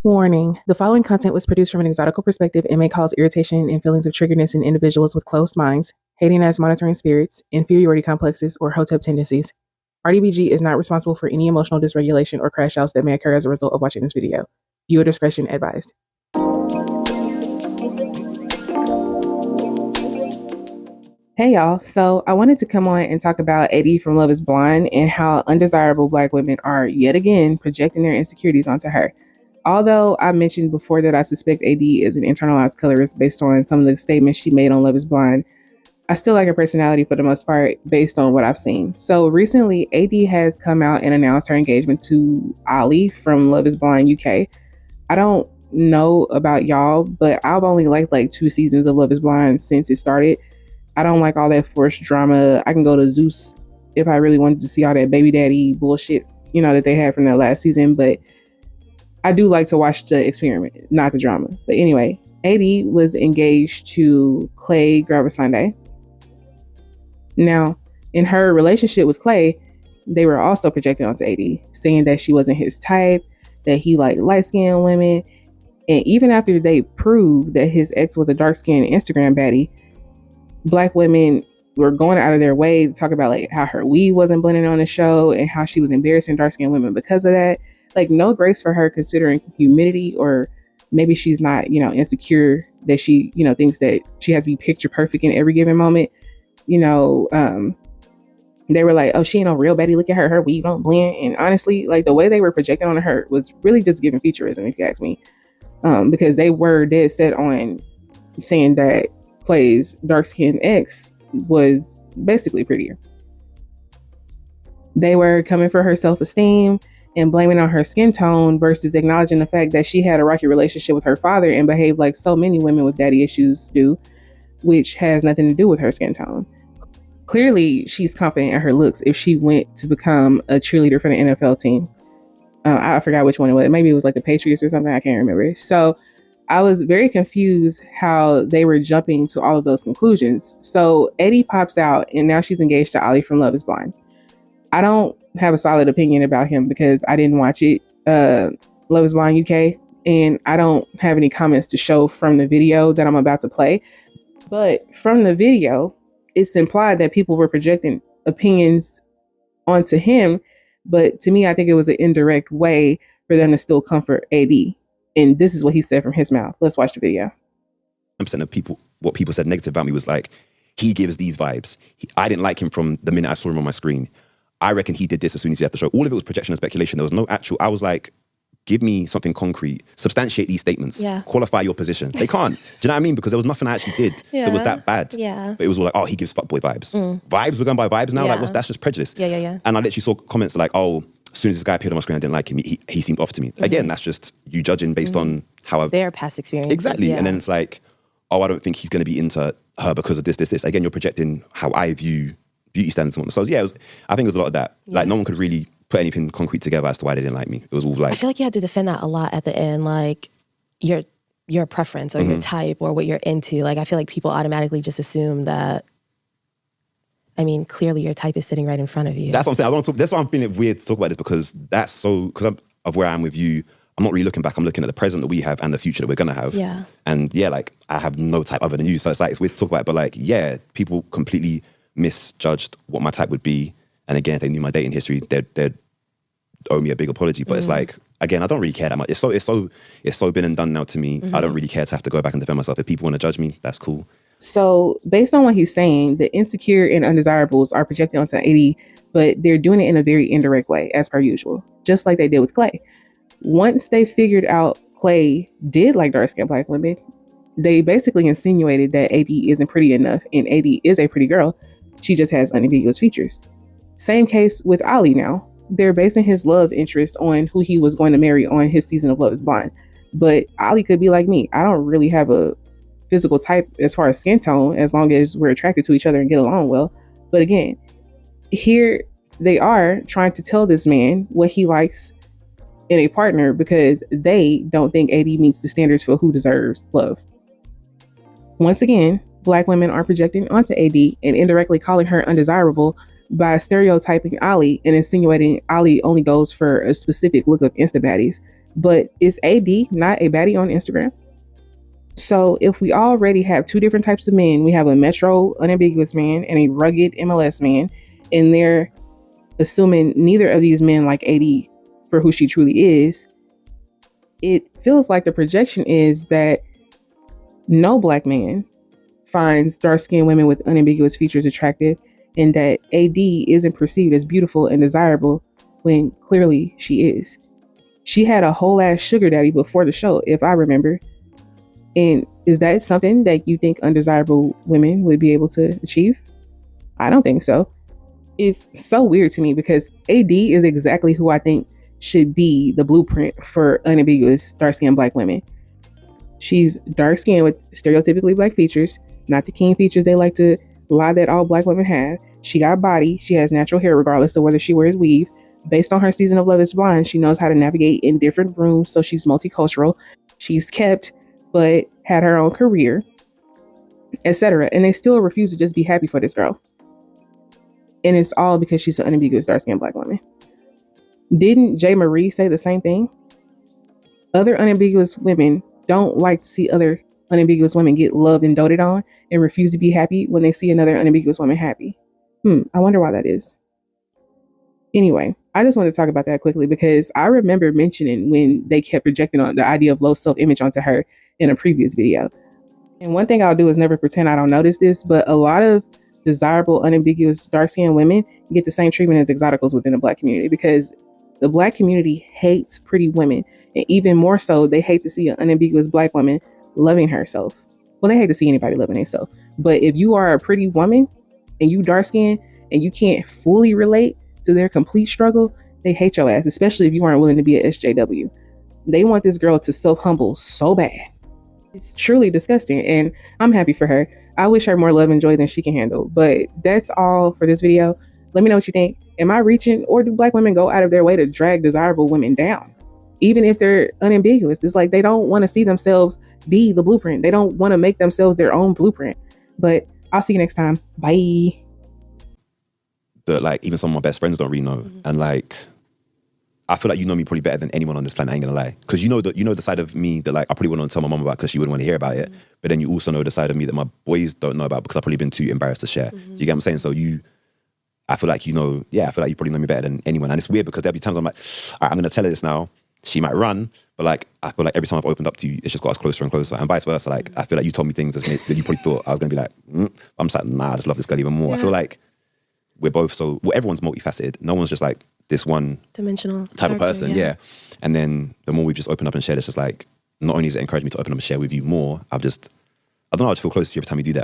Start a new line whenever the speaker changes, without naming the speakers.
Warning: the following content was produced from an exotical perspective and may cause irritation and feelings of triggerness in individuals with closed minds, hating as monitoring spirits, inferiority complexes, or hotep tendencies. RDBG is not responsible for any emotional dysregulation or crash outs that may occur as a result of watching this video. Viewer discretion advised. Hey y'all, so I wanted to come on and talk about AD from Love is Blind and how undesirable Black women are yet again projecting their insecurities onto her. Although I mentioned before that I suspect AD is an internalized colorist based on some of the statements she made on Love is Blind, I still like her personality for the most part based on what I've seen. So recently, AD has come out and announced her engagement to Ali from Love is Blind UK. I don't know about y'all, but I've only liked like 2 seasons of Love is Blind since it started. I don't like all that forced drama. I can go to Zeus if I really wanted to see all that baby daddy bullshit, that they had from that last season, but I do like to watch the experiment, not the drama. But anyway, AD was engaged to Clay Gravasande. Now, in her relationship with Clay, they were also projecting onto AD, saying that she wasn't his type, that he liked light-skinned women. And even after they proved that his ex was a dark-skinned Instagram baddie, Black women were going out of their way to talk about like how her weed wasn't blending on the show and how she was embarrassing dark-skinned women because of that. Like, no grace for her considering humidity, or maybe she's not, insecure that she, thinks that she has to be picture perfect in every given moment. They were like, oh, she ain't no real baddie. Look at her weave don't blend. And honestly, like the way they were projecting on her was really just giving featureism, if you ask me. Because they were dead set on saying that Clay's dark-skinned ex was basically prettier. They were coming for her self-esteem and blaming on her skin tone versus acknowledging the fact that she had a rocky relationship with her father and behaved like so many women with daddy issues do, which has nothing to do with her skin tone. Clearly, she's confident in her looks if she went to become a cheerleader for the NFL team. I forgot which one it was. Maybe it was like the Patriots or something. I can't remember. So I was very confused how they were jumping to all of those conclusions. So Eddie pops out and now she's engaged to Ali from Love is Blind. I don't have a solid opinion about him because I didn't watch it, Love is Blind UK, and I don't have any comments to show from the video that I'm about to play. But from the video, it's implied that people were projecting opinions onto him. But to me, I think it was an indirect way for them to still comfort AD. And this is what he said from his mouth. Let's watch the video.
10% of people, what people said negative about me was like, he gives these vibes. I didn't like him from the minute I saw him on my screen. I reckon he did this as soon as he left the show. All of it was projection and speculation. There was no actual, I was like, give me something concrete, substantiate these statements, qualify your position. They can't. Do you know what I mean? Because there was nothing I actually did that was that bad.
Yeah.
But it was all like, oh, he gives fuckboy vibes. Vibes, we're going by vibes now? Like, that's just prejudice.
Yeah.
And I literally saw comments like, oh, as soon as this guy appeared on my screen, I didn't like him. He seemed off to me. Again, that's just you judging based on how
their past experiences.
Exactly. And then it's like, oh, I don't think he's going to be into her because of this. Again, you're projecting how I view beauty standards and whatnot. So yeah, I think it was a lot of that. Like no one could really put anything concrete together as to why they didn't like me. It was all like,
I feel like you had to defend that a lot at the end, like your preference or your type or what you're into. Like I feel like people automatically just assume that, I mean, clearly your type is sitting right in front of you.
That's what I'm saying. That's why I'm feeling weird to talk about this, because that's so, because of where I am with you, I'm not really looking back. I'm looking at the present that we have and the future that we're going to have.
Yeah.
And yeah, like I have no type other than you. So it's like, it's weird to talk about it, but like, yeah, people completely misjudged what my type would be. And again, if they knew my dating history, they'd owe me a big apology. But it's like, again, I don't really care that much. It's so been and done now to me. I don't really care to have to go back and defend myself. If people want to judge me, that's cool.
So based on what he's saying, the insecure and undesirables are projected onto AD, but they're doing it in a very indirect way, as per usual, just like they did with Clay. Once they figured out Clay did like dark-skinned Black women, they basically insinuated that AD isn't pretty enough, and AD is a pretty girl. She just has unambiguous features. Same case with Ali now. They're basing his love interest on who he was going to marry on his season of Love is Blind. But Ali could be like me. I don't really have a physical type as far as skin tone, as long as we're attracted to each other and get along well. But again, here they are trying to tell this man what he likes in a partner because they don't think AD meets the standards for who deserves love. Once again, Black women are projecting onto AD and indirectly calling her undesirable by stereotyping Ali and insinuating Ali only goes for a specific look of Insta baddies. But is AD not a baddie on Instagram? So if we already have two different types of men, we have a metro unambiguous man and a rugged MLS man, and they're assuming neither of these men like AD for who she truly is, it feels like the projection is that no black man finds dark-skinned women with unambiguous features attractive, and that AD isn't perceived as beautiful and desirable when clearly she is. She had a whole ass sugar daddy before the show, if I remember. And is that something that you think undesirable women would be able to achieve? I don't think so. It's so weird to me because AD is exactly who I think should be the blueprint for unambiguous dark-skinned black women. She's dark-skinned with stereotypically black features, not the king features they like to lie that all black women have. She got body. She has natural hair regardless of whether she wears weave. Based on her season of Love is Blind, she knows how to navigate in different rooms, so she's multicultural. She's kept, but had her own career, etc. And they still refuse to just be happy for this girl. And it's all because she's an unambiguous dark-skinned black woman. Didn't J. Marie say the same thing? Other unambiguous women don't like to see other unambiguous women get loved and doted on and refuse to be happy when they see another unambiguous woman happy. I wonder why that is. Anyway, I just want to talk about that quickly because I remember mentioning when they kept projecting on the idea of low self-image onto her in a previous video. And one thing I'll do is never pretend I don't notice this, but a lot of desirable, unambiguous, dark-skinned women get the same treatment as exoticals within the black community because the black community hates pretty women. And even more so, they hate to see an unambiguous black woman loving herself. Well, they hate to see anybody loving themselves. But if you are a pretty woman and you dark-skinned and you can't fully relate to their complete struggle, they hate your ass, especially if you aren't willing to be an SJW. They want this girl to self-humble so bad. It's truly disgusting, and I'm happy for her. I wish her more love and joy than she can handle. But that's all for this video. Let me know what you think. Am I reaching, or do black women go out of their way to drag desirable women down? Even if they're unambiguous, it's like they don't want to see themselves be the blueprint. They don't want to make themselves their own blueprint. But I'll see you next time. Bye.
That like even some of my best friends don't really know. And like I feel like you know me probably better than anyone on this planet, I ain't gonna lie. Because you know the side of me that like I probably wouldn't tell my mom about because she wouldn't want to hear about it. But then you also know the side of me that my boys don't know about because I've probably been too embarrassed to share. You get what I'm saying? So I feel like you know, I feel like you probably know me better than anyone. And it's weird because there'll be times I'm like, all right, I'm gonna tell her this now. She might run, but like I feel like every time I've opened up to you, it's just got us closer and closer, and vice versa. Like I feel like you told me things that you probably thought I was gonna be like, I'm just like, nah, I just love this girl even more. I feel like we're both everyone's multifaceted. No one's just like this one
dimensional
type of person, And then the more we've just opened up and shared, it's just like not only has it encouraged me to open up and share with you more, I don't know, I just feel close to you every time you do that.